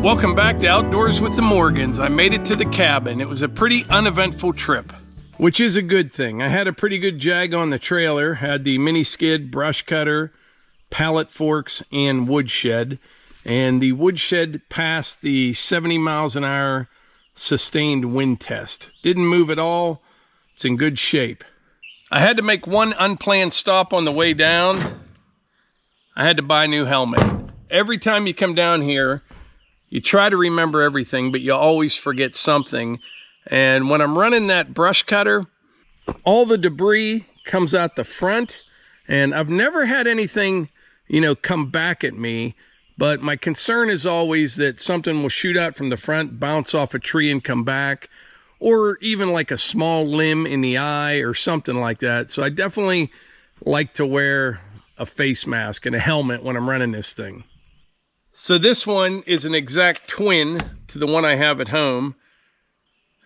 Welcome back to Outdoors with the Morgans. I made it to the cabin. It was a pretty uneventful trip, which is a good thing. I had a pretty good jag on the trailer, had the mini skid, brush cutter, pallet forks, and woodshed. And the woodshed passed the 70 miles an hour sustained wind test. Didn't move at all. It's in good shape. I had to make one unplanned stop on the way down. I had to buy a new helmet. Every time you come down here, you try to remember everything, but you always forget something. And when I'm running that brush cutter, all the debris comes out the front. And I've never had anything, come back at me. But my concern is always that something will shoot out from the front, bounce off a tree and come back. Or even like a small limb in the eye or something like that. So I definitely like to wear a face mask and a helmet when I'm running this thing. So this one is an exact twin to the one I have at home.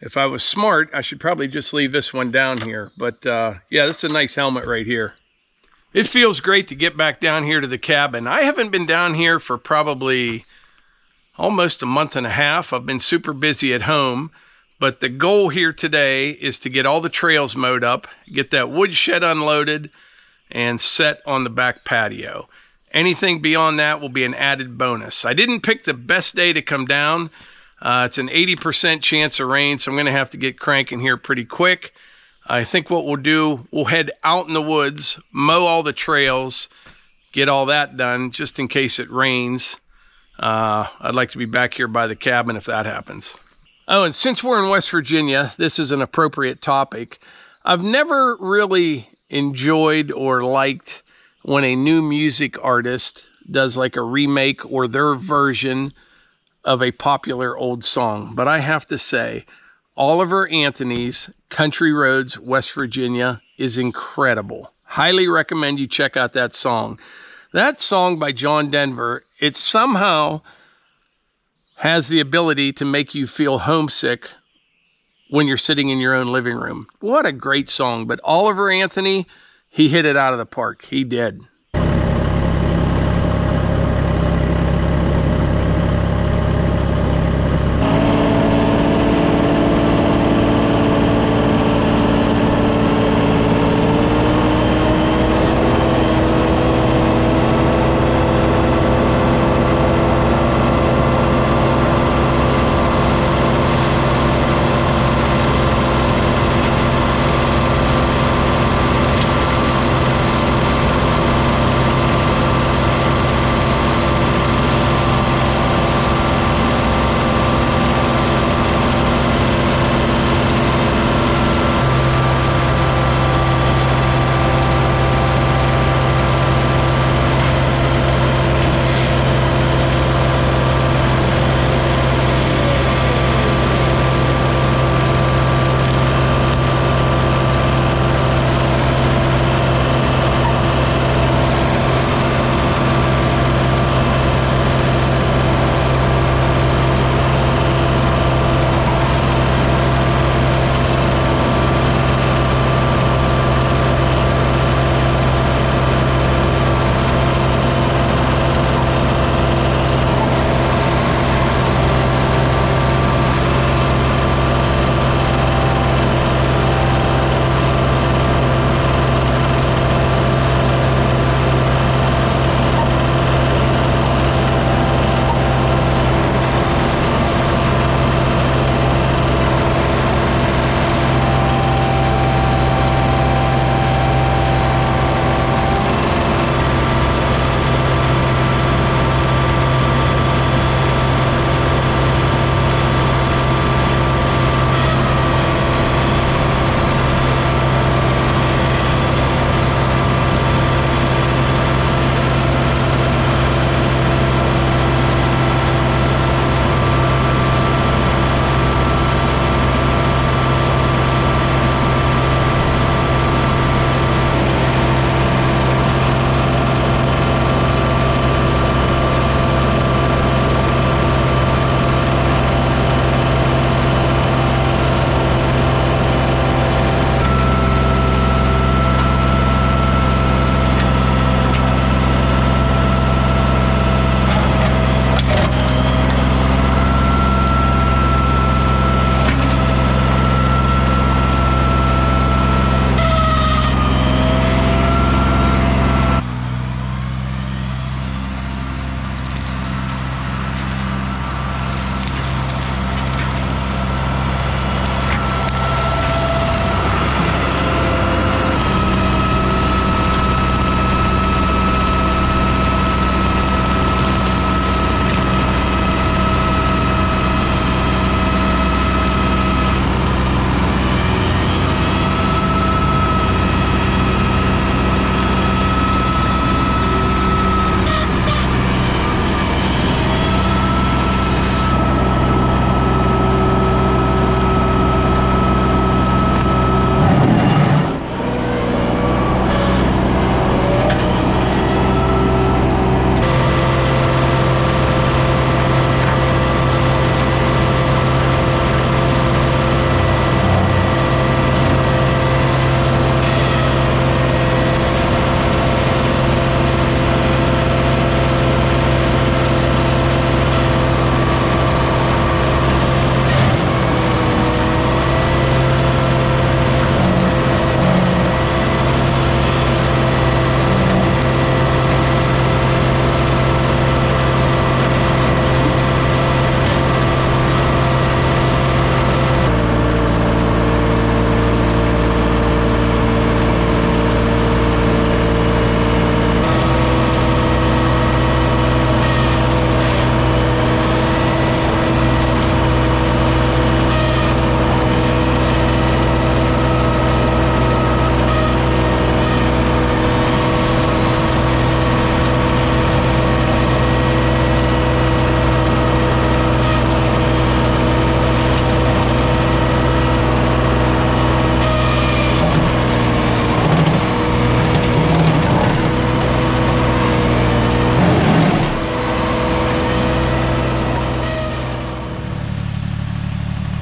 If I was smart, I should probably just leave this one down here. But yeah, this is a nice helmet right here. It feels great to get back down here to the cabin. I haven't been down here for probably almost a month and a half. I've been super busy at home. But the goal here today is to get all the trails mowed up, get that woodshed unloaded, and set on the back patio. Anything beyond that will be an added bonus. I didn't pick the best day to come down. It's an 80% chance of rain, so I'm going to have to get cranking here pretty quick. I think what we'll do, we'll head out in the woods, mow all the trails, get all that done just in case it rains. I'd like to be back here by the cabin if that happens. Oh, and since we're in West Virginia, this is an appropriate topic. I've never really enjoyed or liked when a new music artist does like a remake or their version of a popular old song. But I have to say, Oliver Anthony's Country Roads, West Virginia is incredible. Highly recommend you check out that song. That song by John Denver, it somehow has the ability to make you feel homesick when you're sitting in your own living room. What a great song. But Oliver Anthony, he hit it out of the park. He did.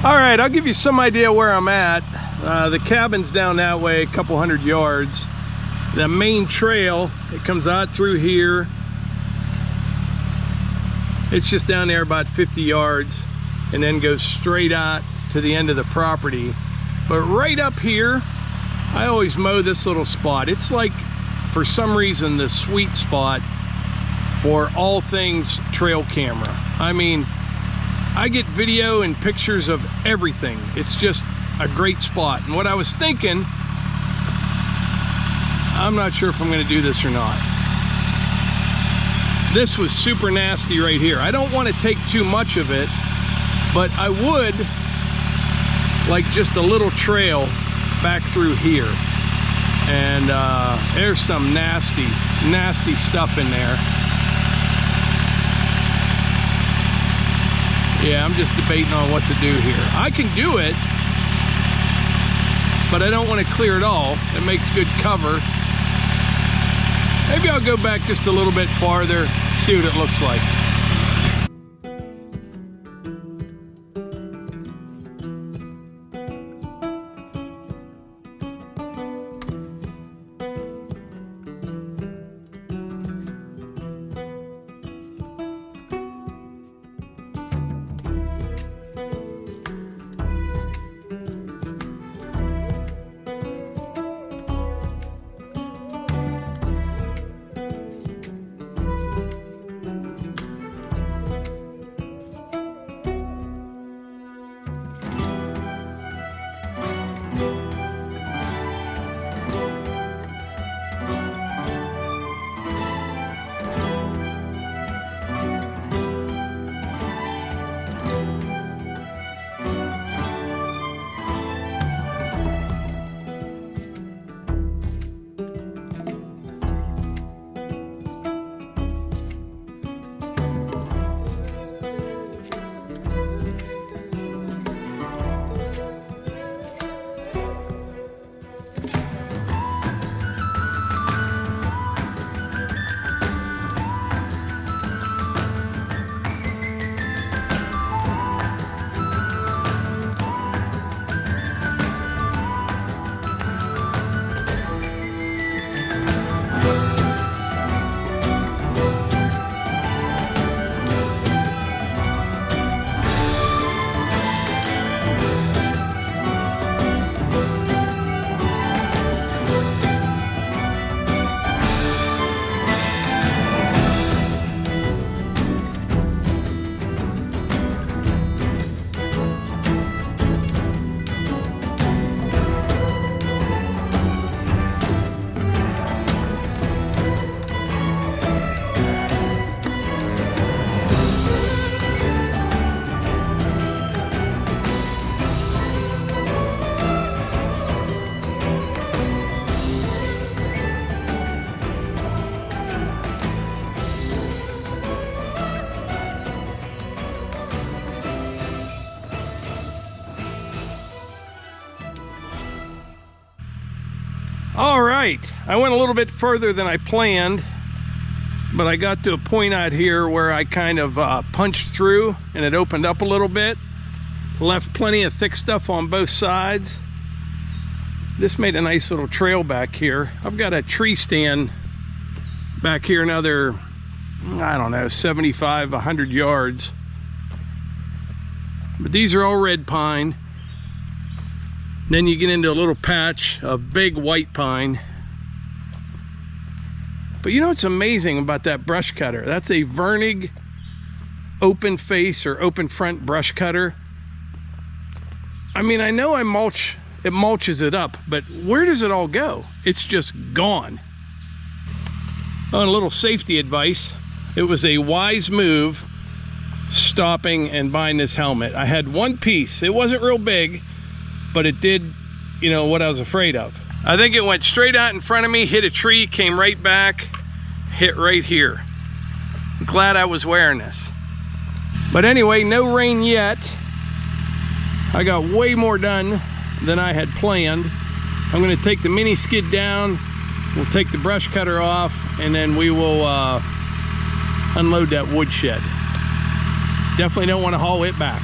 All right, I'll give you some idea where I'm at. The cabin's down that way, a couple hundred yards. The main trail, it comes out through here. It's just down there about 50 yards and then goes straight out to the end of the property. But right up here, I always mow this little spot. It's like, for some reason, the sweet spot for all things trail camera. I mean, I get video and pictures of everything. It's just a great spot. And what I was thinking, I'm not sure if I'm gonna do this or not. This was super nasty right here. I don't want to take too much of it, but I would like just a little trail back through here. And there's some nasty, nasty stuff in there. Yeah, I'm just debating on what to do here. I can do it, but I don't want to clear it all. It makes good cover. Maybe I'll go back just a little bit farther, see what it looks like. All right, I went a little bit further than I planned, but I got to a point out here where I kind of punched through and it opened up a little bit, left plenty of thick stuff on both sides. This made a nice little trail back here. I've got a tree stand back here, another, I don't know, 75, 100 yards. But these are all red pine. Then you get into a little patch of big white pine. But you know what's amazing about that brush cutter? That's a Virnig open face or open front brush cutter. I mean, I know it mulches it up, but where does it all go? It's just gone. Oh, and a little safety advice. It was a wise move stopping and buying this helmet. I had one piece. It wasn't real big, but it did, you know, what I was afraid of. I think it went straight out in front of me, hit a tree, came right back, hit right here. I'm glad I was wearing this. But anyway, no rain yet. I got way more done than I had planned. I'm gonna take the mini skid down, we'll take the brush cutter off, and then we will unload that woodshed. Definitely don't want to haul it back.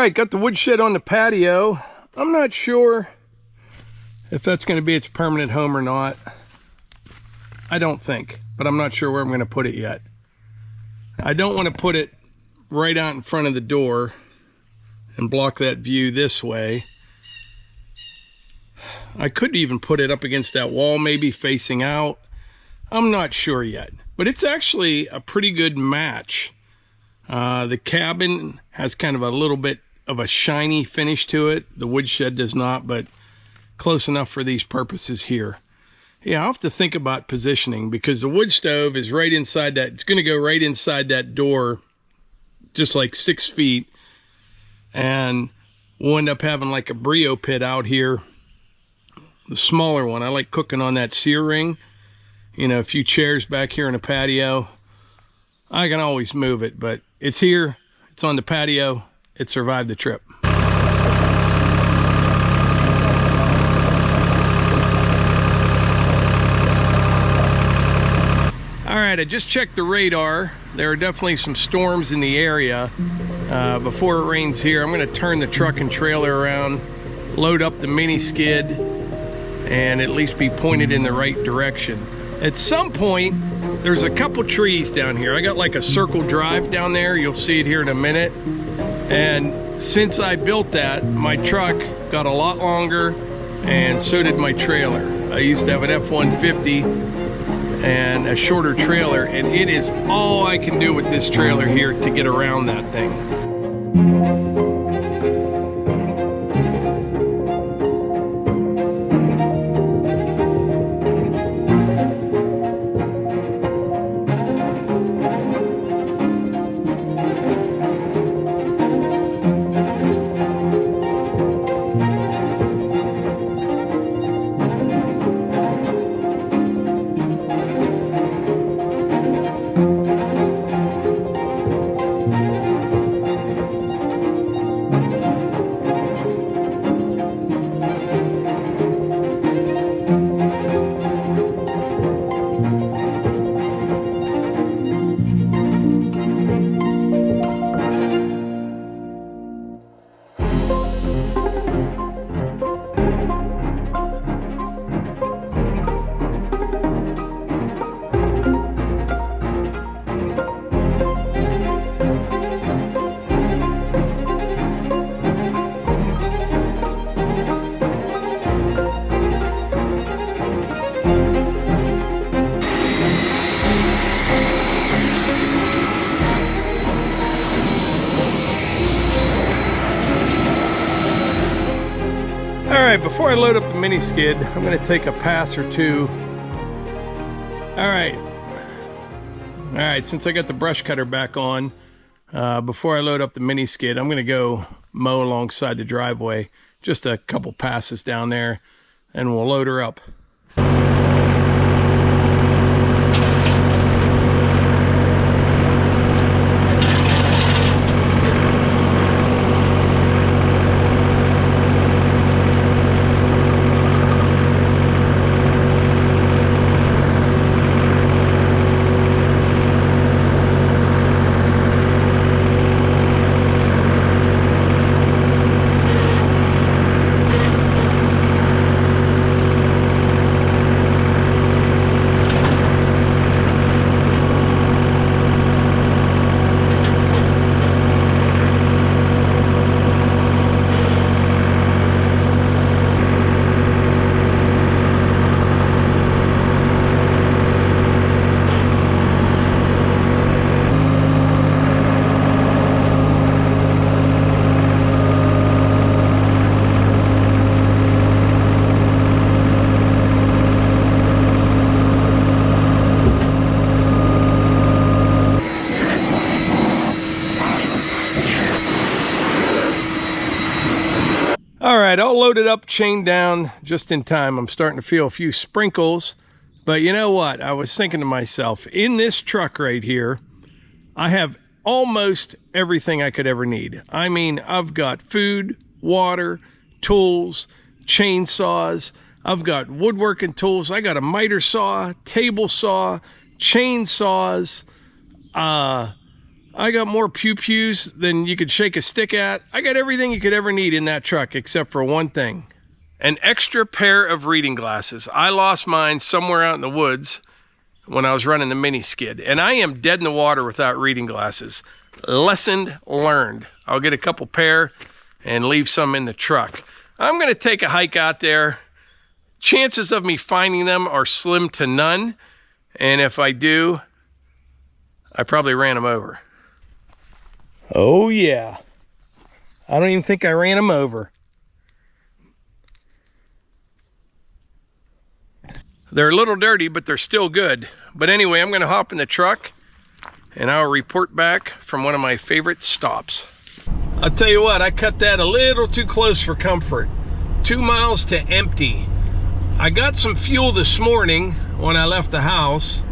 right, got the woodshed on the patio. I'm not sure if that's going to be its permanent home or not. I don't think, but I'm not sure where I'm going to put it yet. I don't want to put it right out in front of the door and block that view this way. I could even put it up against that wall, maybe facing out. I'm not sure yet, but it's actually a pretty good match. The cabin has kind of a little bit of a shiny finish to it. The woodshed does not, but close enough for these purposes here. Yeah, I'll have to think about positioning, because the wood stove is right inside that. It's going to go right inside that door, just like 6 feet. And we'll end up having like a brio pit out here. The smaller one. I like cooking on that sear ring. You know, a few chairs back here in a patio. I can always move it, but it's here. It's on the patio. It survived the trip. All right, I just checked the radar. There are definitely some storms in the area. Before it rains here, I'm going to turn the truck and trailer around, load up the mini skid, and at least be pointed in the right direction. At some point, there's a couple trees down here. I got like a circle drive down there. You'll see it here in a minute. And since I built that, my truck got a lot longer, and so did my trailer. I used to have an F-150 and a shorter trailer, and it is all I can do with this trailer here to get around that thing. Before I load up the mini skid, I'm going to take a pass or two. All right, since I got the brush cutter back on, before I load up the mini skid, I'm going to go mow alongside the driveway. Just a couple passes down there, and we'll load her up. All loaded up, chained down just in time. I'm starting to feel a few sprinkles, but you know what? I was thinking to myself, in this truck right here, I have almost everything I could ever need. I mean, I've got food, water, tools, chainsaws. I've got woodworking tools. I got a miter saw, table saw, chainsaws. I got more pew-pews than you could shake a stick at. I got everything you could ever need in that truck except for one thing. An extra pair of reading glasses. I lost mine somewhere out in the woods when I was running the mini skid, and I am dead in the water without reading glasses. Lesson learned. I'll get a couple pair and leave some in the truck. I'm going to take a hike out there. Chances of me finding them are slim to none, and if I do, I probably ran them over. Oh yeah, I don't even think I ran them over. They're a little dirty, but they're still good. But anyway, I'm gonna hop in the truck and I'll report back from one of my favorite stops. I'll tell you what, I cut that a little too close for comfort. 2 miles to empty. I got some fuel this morning when I left the house,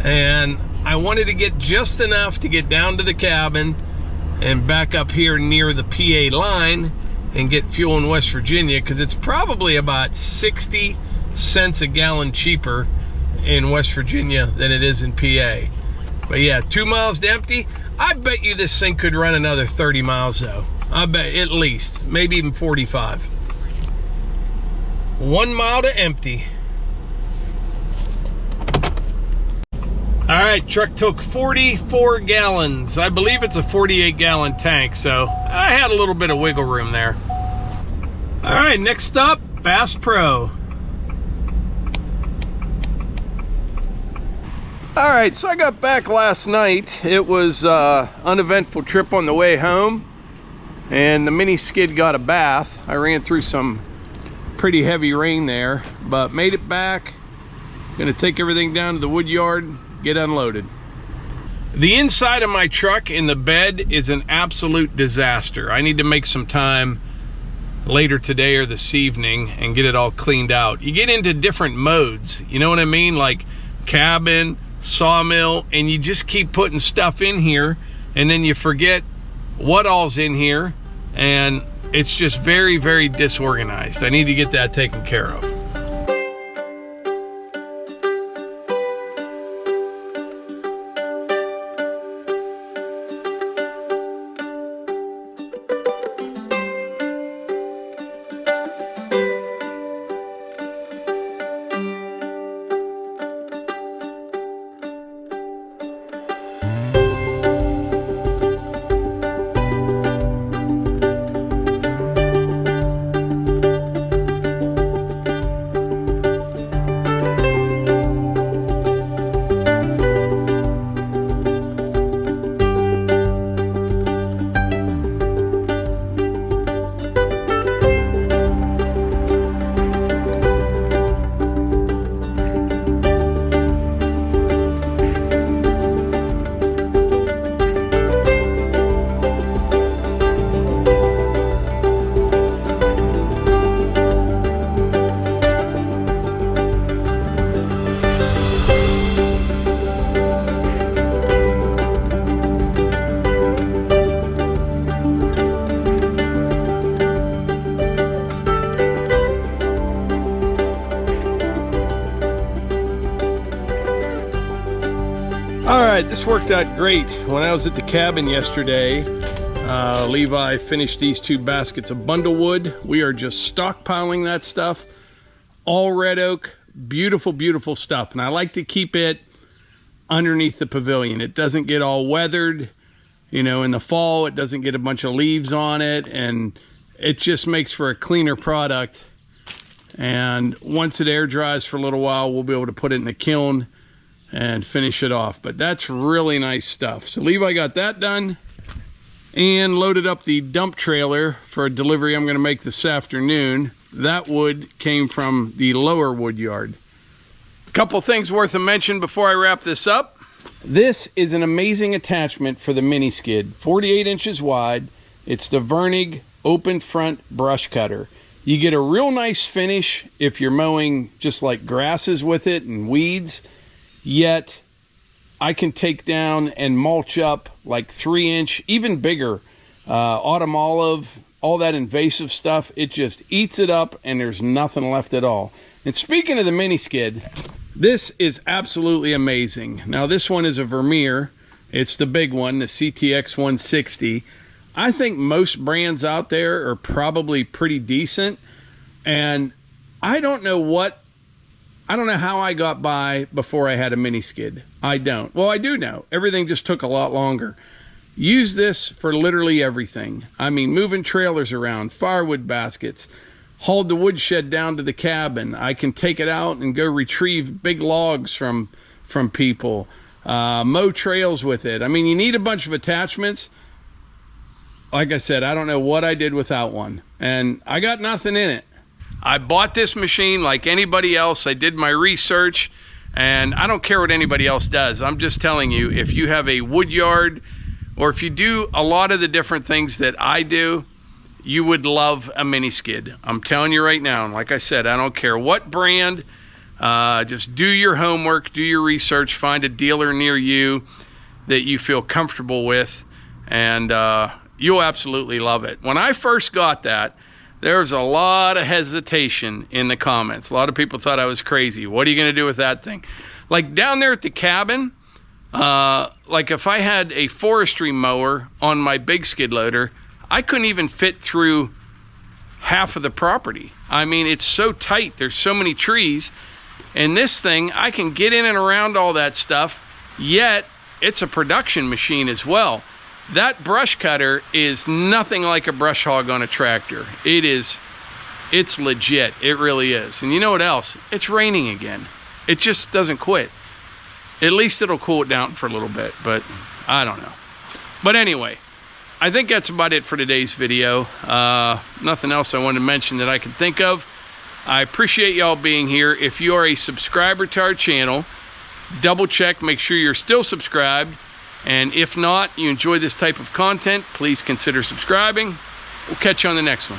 and I wanted to get just enough to get down to the cabin and back up here near the PA line and get fuel in West Virginia, because it's probably about 60 cents a gallon cheaper in West Virginia than it is in PA. But yeah, 2 miles to empty. I bet you this thing could run another 30 miles though. I bet at least, maybe even 45. 1 mile to empty. All right, truck took 44 gallons. I believe it's a 48-gallon tank, so I had a little bit of wiggle room there. All right, next up, Bass Pro. All right, so I got back last night. It was an uneventful trip on the way home, and the mini skid got a bath. I ran through some pretty heavy rain there, but made it back. Gonna take everything down to the Woodyard, get unloaded. The inside of my truck in the bed is an absolute disaster. I need to make some time later today or this evening and get it all cleaned out. You get into different modes, you know what I mean? Like cabin, sawmill, and you just keep putting stuff in here, and then you forget what all's in here, and it's just very, very disorganized. I need to get that taken care of. Alright, this worked out great. When I was at the cabin yesterday, Levi finished these 2 baskets of bundle wood. We are just stockpiling that stuff. All red oak, beautiful, beautiful stuff. And I like to keep it underneath the pavilion. It doesn't get all weathered. You know, in the fall, it doesn't get a bunch of leaves on it, and it just makes for a cleaner product. And once it air dries for a little while, we'll be able to put it in the kiln and finish it off. But that's really nice stuff. So Levi got that done and loaded up the dump trailer for a delivery I'm going to make this afternoon. That wood came from the lower Woodyard. A couple things worth a mention before I wrap this up. This is an amazing attachment for the mini skid, 48 inches wide. It's the Virnig open front brush cutter. You get a real nice finish if you're mowing just like grasses with it and weeds. Yet I can take down and mulch up like 3-inch, even bigger, autumn olive, all that invasive stuff. It just eats it up and there's nothing left at all. And speaking of the mini skid, this is absolutely amazing. Now this one is a Vermeer, It's the big one, the CTX 160. I think most brands out there are probably pretty decent, and I don't know how I got by before I had a mini skid. I don't. Well, I do know. Everything just took a lot longer. Use this for literally everything. I mean, moving trailers around, firewood baskets, hauled the woodshed down to the cabin. I can take it out and go retrieve big logs from people. Mow trails with it. I mean, you need a bunch of attachments. Like I said, I don't know what I did without one, and I got nothing in it. I bought this machine like anybody else. I did my research, and I don't care what anybody else does. I'm just telling you, if you have a Woodyard, or if you do a lot of the different things that I do, you would love a mini skid. I'm telling you right now, and like I said, I don't care what brand. Just do your homework, do your research, find a dealer near you that you feel comfortable with, and you'll absolutely love it. When I first got that, there was a lot of hesitation in the comments. A lot of people thought I was crazy. What are you going to do with that thing? Like down there at the cabin, like if I had a forestry mower on my big skid loader, I couldn't even fit through half of the property. I mean, it's so tight. There's so many trees. And this thing, I can get in and around all that stuff, yet it's a production machine as well. That brush cutter is nothing like a brush hog on a tractor. It's legit. It really is. And you know what else? It's raining again. It just doesn't quit. At least it'll cool it down for a little bit, but I don't know. But anyway, I think that's about it for today's video. Nothing else I wanted to mention that I can think of. I appreciate y'all being here. If you are a subscriber to our channel, double check, make sure you're still subscribed. And if not, you enjoy this type of content, please consider subscribing. We'll catch you on the next one.